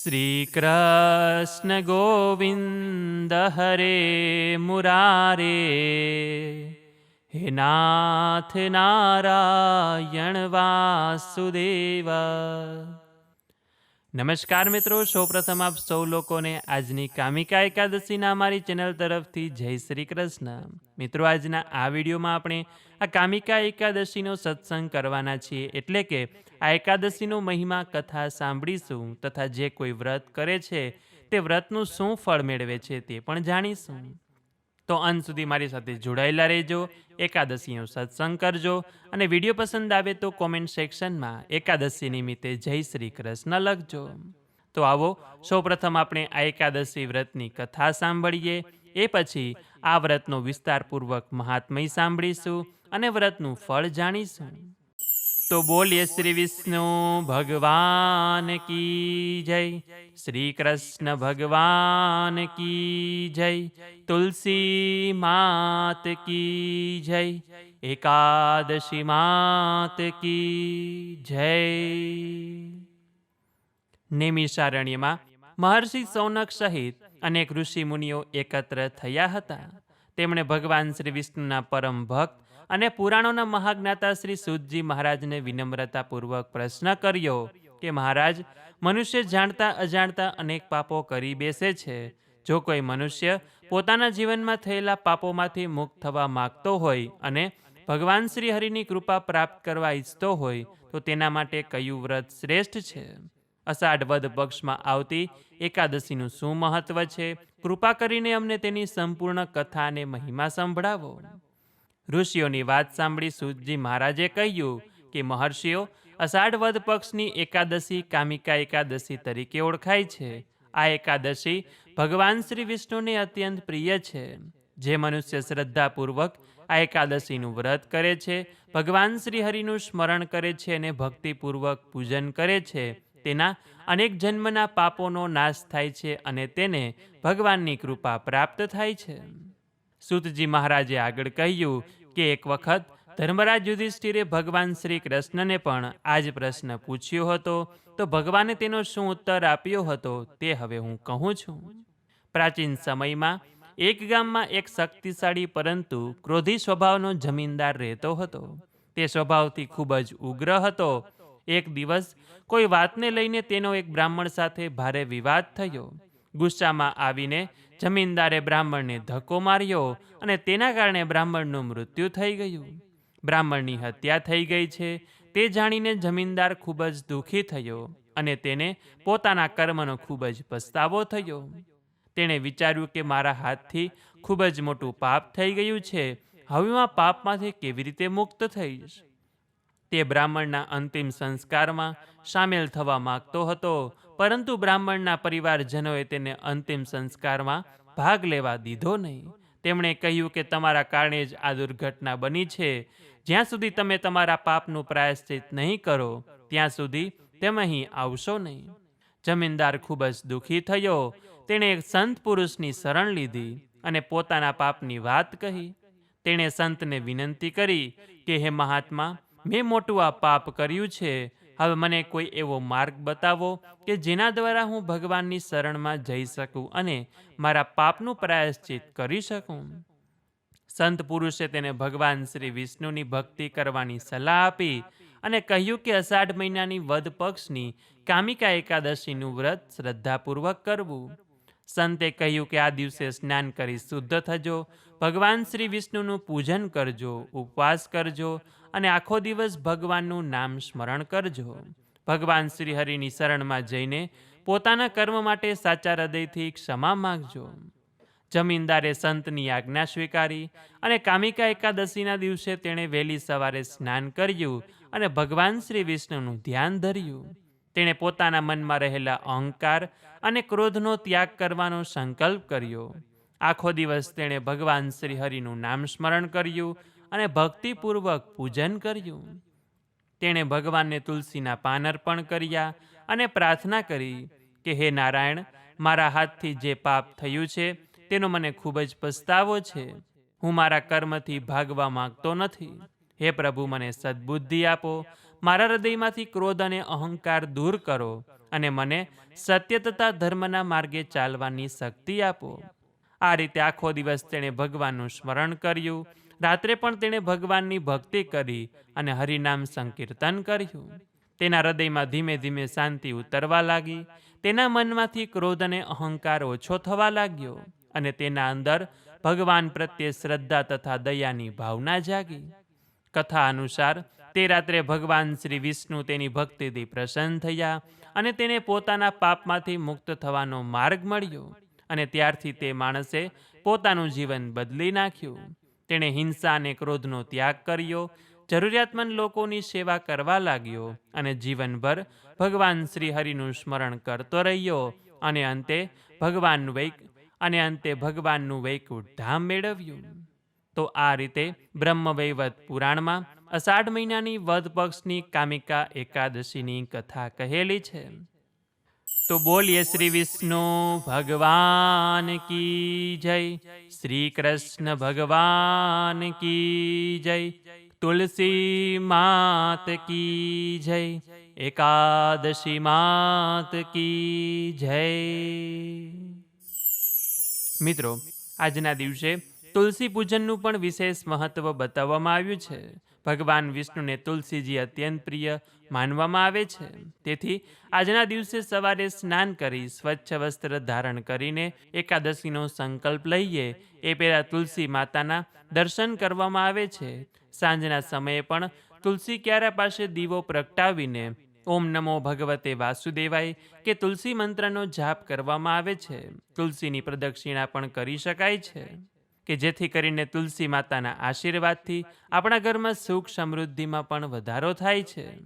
શ્રી કૃષ્ણ ગોવિંદ હરે મુરારે, હે નાથ નારાયણ વાસુદેવ. નમસ્કાર મિત્રો, સૌપ્રથમ આપ સૌ લોકોને આજની કામિકા એકાદશીના અમારી ચેનલ તરફથી જય શ્રી કૃષ્ણ. મિત્રો, આજના આ વિડીયોમાં આપણે આ કામિકા એકાદશીનો સત્સંગ કરવાના છીએ, એટલે કે આ એકાદશીનો મહિમા કથા સાંભળીશું તથા જે કોઈ વ્રત કરે છે તે વ્રતનું શું ફળ મેળવે છે તે પણ જાણીશું. તો અંત સુધી મારી સાથે જોડાયેલા રહેજો, એકાદશીનો સત્સંગ કરજો અને વિડીયો પસંદ આવે તો કોમેન્ટ સેક્શનમાં એકાદશી નિમિત્તે જય શ્રી કૃષ્ણ લખજો. તો આવો સૌપ્રથમ આપણે આ એકાદશી વ્રતની કથા સાંભળીએ. એ પછી આ વ્રતનો વિસ્તારપૂર્વક મહાત્મય સાંભળીશું અને વ્રતનું ફળ જાણીશું. તો બોલીએ શ્રી વિષ્ણુ ભગવાન કી જય, શ્રી કૃષ્ણ ભગવાન કી જય, તુલસી માત કી જય, એકાદશી માત કી જય. નેમિષારણ્યમાં મહર્ષિ સૌનક સહિત અનેક ઋષિ મુનિઓ એકત્ર થયા હતા. તેમણે ભગવાન શ્રી વિષ્ણુના પરમ ભક્ત અને પુરાણોના મહાજ્ઞાતા શ્રી સૂતજી મહારાજને વિનમ્રતાપૂર્વક પ્રશ્ન કર્યો કે મહારાજ, મનુષ્ય જાણતા અજાણતા અનેક પાપો કરી બેસે છે. જો કોઈ મનુષ્ય પોતાના જીવનમાં થયેલા પાપોમાંથી મુક્ત થવા માગતો હોય અને ભગવાન શ્રી હરિની કૃપા પ્રાપ્ત કરવા ઈચ્છતો હોય તો તેના માટે કયું વ્રત શ્રેષ્ઠ છે? અષાઢ વદ પક્ષમાં આવતી એકાદશીનું શું મહત્વ છે? કૃપા કરીને અમને તેની સંપૂર્ણ કથા અને મહિમા સંભળાવો. ઋષિઓની વાત સાંભળી સૂતજી મહારાજે કહ્યું કે મહર્ષિઓ, અષાઢ વદ પક્ષની એકાદશી કામિકા એકાદશી તરીકે ઓળખાય છે. આ એકાદશી ભગવાન શ્રી વિષ્ણુને અત્યંત પ્રિય છે. જે મનુષ્ય શ્રદ્ધાપૂર્વક આ એકાદશીનું વ્રત કરે છે, ભગવાન શ્રી હરિનું સ્મરણ કરે છે અને ભક્તિપૂર્વક પૂજન કરે છે, તેના અનેક જન્મના પાપોનો નાશ થાય છે અને તેને ભગવાનની કૃપા પ્રાપ્ત થાય છે. સૂતજી મહારાજે આગળ કહ્યું કે એક વખત ધર્મરાજ યુધિષ્ઠિરે ભગવાન શ્રી કૃષ્ણને પણ આ જ પ્રશ્ન પૂછ્યો હતો, તો ભગવાને તેનો શું ઉત્તર આપ્યો હતો તે હવે હું કહું છું. પ્રાચીન સમયમાં એક ગામમાં એક શક્તિશાળી પરંતુ ક્રોધી સ્વભાવનો જમીનદાર રહેતો હતો. તે સ્વભાવથી ખૂબ જ ઉગ્ર હતો. એક દિવસ કોઈ વાતને લઈને તેનો એક બ્રાહ્મણ સાથે ભારે વિવાદ થયો. ગુસ્સામાં આવીને જમીનદારે બ્રાહ્મણને ધક્કો માર્યો અને તેના કારણે બ્રાહ્મણનું મૃત્યુ થઈ ગયું. બ્રાહ્મણની હત્યા થઈ ગઈ છે તે જાણીને જમીનદાર ખૂબ જ દુઃખી થયો અને તેને પોતાના કર્મનો ખૂબ જ પસ્તાવો થયો. તેણે વિચાર્યું કે મારા હાથથી ખૂબ જ મોટું પાપ થઈ ગયું છે, હવે હું આ પાપમાંથી કેવી રીતે મુક્ત થઈશ? તે બ્રાહ્મણના અંતિમ સંસ્કારમાં સામેલ થવા માગતો હતો, પરંતુ બ્રાહ્મણના પરિવારજનોએ તેને અંતિમ સંસ્કારમાં ભાગ લેવા દીધો નહીં. તેમણે કહ્યું કે તમારા કારણે જ આ દુર્ઘટના બની છે. જ્યાં સુધી તમે તમારા પાપનું પ્રાયશ્ચિત નહીં કરો ત્યાં સુધી તમે અહીં આવશો નહીં. જમીનદાર ખૂબ જ દુઃખી થયો. તેણે એક સંત પુરુષની શરણ લીધી અને પોતાના પાપની વાત કહી. તેણે સંતને વિનંતી કરી કે હે મહાત્મા, મેં મોટું આ પાપ કર્યું છે. હવે મને કોઈ એવો માર્ગ બતાવો કે જેના દ્વારા હું ભગવાનની શરણમાં જઈ શકું અને મારા પાપનું પ્રાયશ્ચિત કરી શકું. સંત પુરુષે તેને ભગવાન શ્રી વિષ્ણુની ભક્તિ કરવાની સલાહ આપી અને કહ્યું કે અષાઢ મહિનાની વદ પક્ષની કામિકા એકાદશીનું વ્રત શ્રદ્ધાપૂર્વક કરવું. સંતે કહ્યું કે આ દિવસે સ્નાન કરી શુદ્ધ થજો, ભગવાન શ્રી વિષ્ણુનું પૂજન કરજો, ઉપવાસ કરજો અને આખો દિવસ ભગવાનનું નામ સ્મરણ કરજો. ભગવાન શ્રી હરિની શરણમાં જઈને પોતાના કર્મ માટે સાચા હૃદયથી ક્ષમા માગજો. જમીનદારે સંતની આજ્ઞા સ્વીકારી અને કામિકા એકાદશીના દિવસે તેણે વહેલી સવારે સ્નાન કર્યું અને ભગવાન શ્રી વિષ્ણુનું ધ્યાન ધર્યું. તેણે પોતાના મનમાં રહેલા અહંકાર અને ક્રોધનો ત્યાગ કરવાનો સંકલ્પ કર્યો. આખો દિવસ તેણે ભગવાન શ્રી હરિનું નામ સ્મરણ કર્યું અને ભક્તિપૂર્વક પૂજન કર્યું. તેણે ભગવાનને તુલસીના પાન અર્પણ કર્યા અને પ્રાર્થના કરી કે હે નારાયણ, મારા હાથથી જે પાપ થયું છે તેનો મને ખૂબ જ પસ્તાવો છે. હું મારા કર્મથી ભાગવા માંગતો નથી. હે પ્રભુ, મને સદ્બુદ્ધિ આપો. મારા હૃદયમાંથી ક્રોધ અને અહંકાર દૂર કરો અને મને સત્ય તથા ધર્મના માર્ગે ચાલવાની શક્તિ આપો. આ રીતે આખો દિવસ તેણે ભગવાનનું સ્મરણ કર્યું. રાત્રે પણ તેણે ભગવાનની ભક્તિ કરી અને હરિનામ સંકીર્તન કર્યું. તેના હૃદયમાં ધીમે ધીમે શાંતિ ઉતરવા લાગી. તેના મનમાંથી ક્રોધ અને અહંકાર ઓછો થવા લાગ્યો અને તેના અંદર ભગવાન પ્રત્યે શ્રદ્ધા તથા દયાની ભાવના જાગી. કથા અનુસાર તે રાત્રે ભગવાન શ્રી વિષ્ણુ તેની ભક્તિથી પ્રસન્ન થયા અને તેને પોતાના પાપમાંથી મુક્ત થવાનો માર્ગ મળ્યો અને ત્યારથી તે માણસે પોતાનું જીવન બદલી નાખ્યું. તેણે હિંસા અને ક્રોધનો ત્યાગ કર્યો, જરૂરિયાતમંદ લોકોની સેવા કરવા લાગ્યો અને જીવનભર ભગવાન શ્રી હરિનું સ્મરણ કરતો રહ્યો અને અંતે ભગવાનનું વૈકુંઠ ધામ મેળવ્યું. તો આ રીતે બ્રહ્મવૈવર્ત પુરાણમાં અષાઢ મહિનાની વદ પક્ષની કામિકા એકાદશીની કથા કહેલી છે. તો બોલીએ શ્રી વિષ્ણુ ભગવાન કી જય, શ્રી કૃષ્ણ ભગવાન કી જય, તુલસી માત કી જય, એકાદશી માત કી જય. મિત્રો, આજના દિવસે તુલસી પૂજનનું પણ વિશેષ મહત્વ બતાવવામાં આવ્યું છે. ભગવાન વિષ્ણુને તુલસીજી અત્યંત પ્રિય માનવામાં આવે છે. તેથી આજના દિવસે સવારે સ્નાન કરી સ્વચ્છ વસ્ત્ર ધારણ કરીને એકાદશીનો સંકલ્પ લઈએ એ પહેલાં તુલસી માતાના દર્શન કરવામાં આવે છે. સાંજના સમયે પણ તુલસી ક્યારા પાસે દીવો પ્રગટાવીને ઓમ નમો ભગવતે વાસુદેવાય કે તુલસી મંત્રનો જાપ કરવામાં આવે છે. તુલસીની પ્રદક્ષિણા પણ કરી શકાય છે કે જેથી કરીને તુલસી માતાના આશીર્વાદથી આપણા ઘરમાં સુખ સમૃદ્ધિમાં પણ વધારો થાય છે.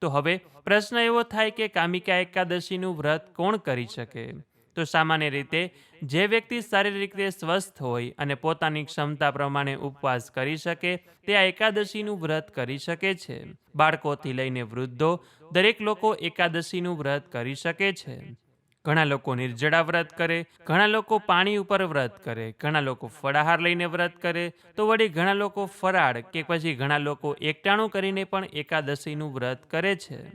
તો હવે પ્રશ્ન એવો થાય કે કામિકા એકાદશીનું વ્રત કોણ કરી શકે? તો સામાન્ય રીતે જે વ્યક્તિ શારીરિક રીતે સ્વસ્થ હોય અને પોતાની ક્ષમતા પ્રમાણે ઉપવાસ કરી શકે તે આ એકાદશીનું વ્રત કરી શકે છે. બાળકોથી લઈને વૃદ્ધો દરેક લોકો એકાદશીનું વ્રત કરી શકે છે. ઘણા લોકો નિર્જળા વ્રત કરે, ઘણા લોકો પાણી ઉપર વ્રત કરે, ઘણા લોકો ફળાહાર લઈને વ્રત કરે, તો વળી ઘણા લોકો ફરાળ કે પછી ઘણા લોકો એકટાણું કરીને પણ એકાદશીનું વ્રત કરે છે.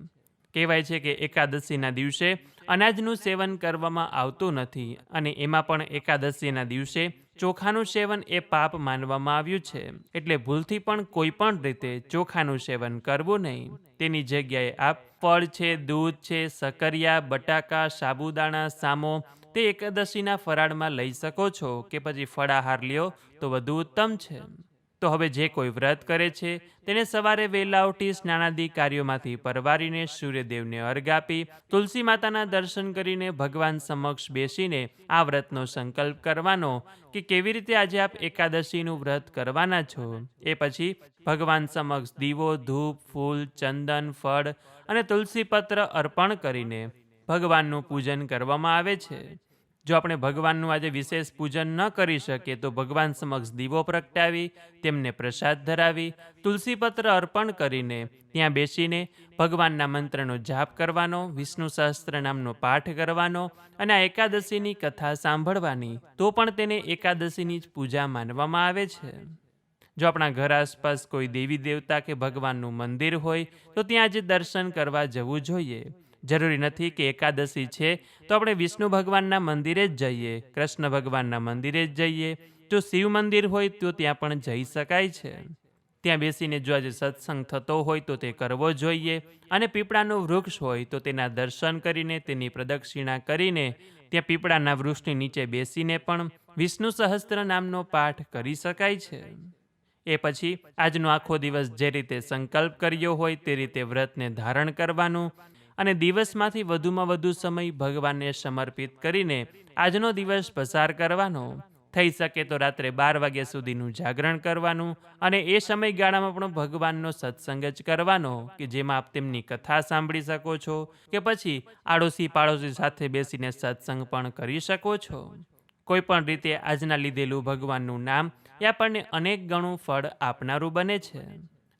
કહેવાય છે કે એકાદશીના દિવસે અનાજનું સેવન કરવામાં આવતું નથી અને એમાં પણ એકાદશીના દિવસે ચોખાનું સેવન એ પાપ માનવામાં આવ્યું છે. એટલે ભૂલથી પણ કોઈ પણ રીતે ચોખાનું સેવન કરવું નહીં. તેની જગ્યાએ આપ ફળ છે, દૂધ છે, સકરિયા, બટાકા, સાબુદાણા, સામો તે એકાદશીના ફરાળમાં લઈ શકો છો કે પછી ફળાહાર લ્યો તો વધુ ઉત્તમ છે. તો હવે જે કોઈ વ્રત કરે છે તેને સવારે વહેલા ઉઠી સ્નાનાદિ કાર્યોમાંથી પરવારીને સૂર્યદેવને અર્ઘ આપી તુલસી માતાના દર્શન કરીને ભગવાન સમક્ષ બેસીને આ વ્રતનો સંકલ્પ કરવાનો કે કેવી રીતે આજે આપ એકાદશીનું વ્રત કરવાના છો. એ પછી ભગવાન સમક્ષ દીવો, ધૂપ, ફૂલ, ચંદન, ફળ અને તુલસી પત્ર અર્પણ કરીને ભગવાનનું પૂજન કરવામાં આવે છે. જો આપણે ભગવાનનું આજે વિશેષ પૂજન ન કરી શકીએ તો ભગવાન સમક્ષ દીવો પ્રગટાવી તેમને પ્રસાદ ધરાવી તુલસીપત્ર અર્પણ કરીને ત્યાં બેસીને ભગવાનના મંત્રનો જાપ કરવાનો, વિષ્ણુ સહસ્ત્ર નામનો પાઠ કરવાનો અને આ એકાદશીની કથા સાંભળવાની, તો પણ તેને એકાદશીની જ પૂજા માનવામાં આવે છે. જો આપણા ઘર આસપાસ કોઈ દેવી દેવતા કે ભગવાનનું મંદિર હોય તો ત્યાં આજે દર્શન કરવા જવું જોઈએ. જરૂરી નથી કે એકાદશી છે તો આપણે વિષ્ણુ ભગવાનના મંદિરે જ જઈએ, કૃષ્ણ ભગવાનના મંદિરે જ જઈએ. જો શિવ મંદિર હોય તો ત્યાં પણ જઈ શકાય છે. ત્યાં બેસીને જો આજે સત્સંગ થતો હોય તો તે કરવો જોઈએ અને પીપળાનું વૃક્ષ હોય તો તેના દર્શન કરીને તેની પ્રદક્ષિણા કરીને ત્યાં પીપળાના વૃક્ષની નીચે બેસીને પણ વિષ્ણુ સહસ્ત્ર નામનો પાઠ કરી શકાય છે. એ પછી આજનો આખો દિવસ જે રીતે સંકલ્પ કર્યો હોય તે રીતે વ્રતને ધારણ કરવાનું અને દિવસમાંથી વધુમાં વધુ સમય ભગવાનને સમર્પિત કરીને આજનો દિવસ પસાર કરવાનો. થઈ શકે તો રાત્રે 12 વાગ્યા સુધીનું જાગરણ કરવાનું અને એ સમયગાળામાં પણ ભગવાનનો સત્સંગ જ કરવાનો કે જેમાં આપ તેમની કથા સાંભળી શકો છો કે પછી આડોશી પાડોશી સાથે બેસીને સત્સંગ પણ કરી શકો છો. કોઈ પણ રીતે આજના લીધેલું ભગવાનનું નામ એ આપણને અનેક ગણું ફળ આપનારું બને છે.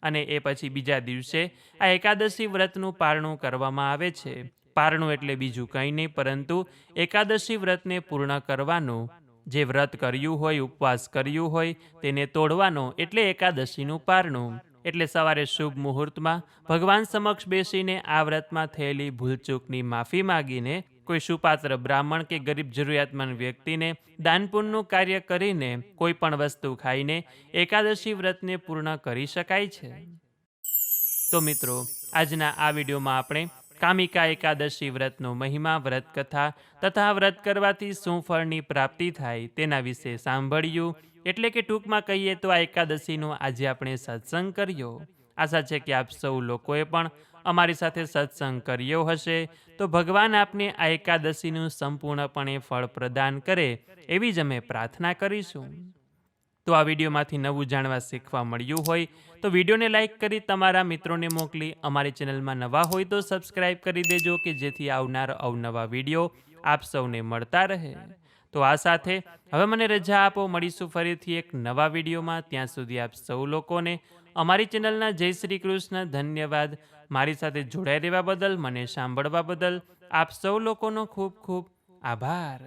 અને એ પછી બીજા દિવસે આ એકાદશી વ્રતનું પારણું કરવામાં આવે છે. પારણું એટલે બીજું કંઈ નહીં પરંતુ એકાદશી વ્રતને પૂર્ણ કરવાનું. જે વ્રત કર્યું હોય, ઉપવાસ કર્યું હોય તેને તોડવાનો એટલે એકાદશીનું પારણું. એટલે સવારે શુભ મુહૂર્તમાં ભગવાન સમક્ષ બેસીને આ વ્રતમાં થયેલી ભૂલચૂકની માફી માગીને કોઈ સુપાત્ર બ્રાહ્મણ કે ગરીબ જરૂરિયાતમંદ વ્યક્તિને દાનપુણ્યનું કાર્ય કરીને કોઈ પણ વસ્તુ ખાઈને એકાદશી વ્રતને પૂર્ણ કરી શકાય છે. તો મિત્રો, આજના આ વિડીયોમાં આપણે કામિકા એકાદશી વ્રતનો મહિમા, વ્રત કથા તથા વ્રત કરવાથી શું ફળની પ્રાપ્તિ થાય તેના વિશે સાંભળ્યું. એટલે કે ટૂંકમાં કહીએ તો આ એકાદશીનો આજે આપણે સત્સંગ કર્યો. આશા છે કે આપ સૌ લોકોએ પણ અમારી સાથે સત્સંગ કર્યો હશે. તો ભગવાન આપને આ એકાદશીનું સંપૂર્ણપણે ફળ પ્રદાન કરે એવી જ અમે પ્રાર્થના કરીશું. તો આ વિડીયોમાંથી નવું જાણવા શીખવા મળ્યું હોય તો વિડીયોને લાઇક કરી તમારા મિત્રોને મોકલી અમારી ચેનલમાં નવા હોય તો સબસ્ક્રાઇબ કરી દેજો કે જેથી આવનાર અવનવા વિડીયો આપ સૌને મળતા રહે. તો આ સાથે હવે મને રજા આપો, મળીશું ફરીથી એક નવા વિડીયોમાં. ત્યાં સુધી આપ સૌ લોકોને અમારી ચેનલના જય શ્રી કૃષ્ણ. ધન્યવાદ. મારી સાથે જોડાઈ રહેવા બદલ, મને સાંભળવા બદલ આપ સૌ લોકોનો ખૂબ ખૂબ આભાર.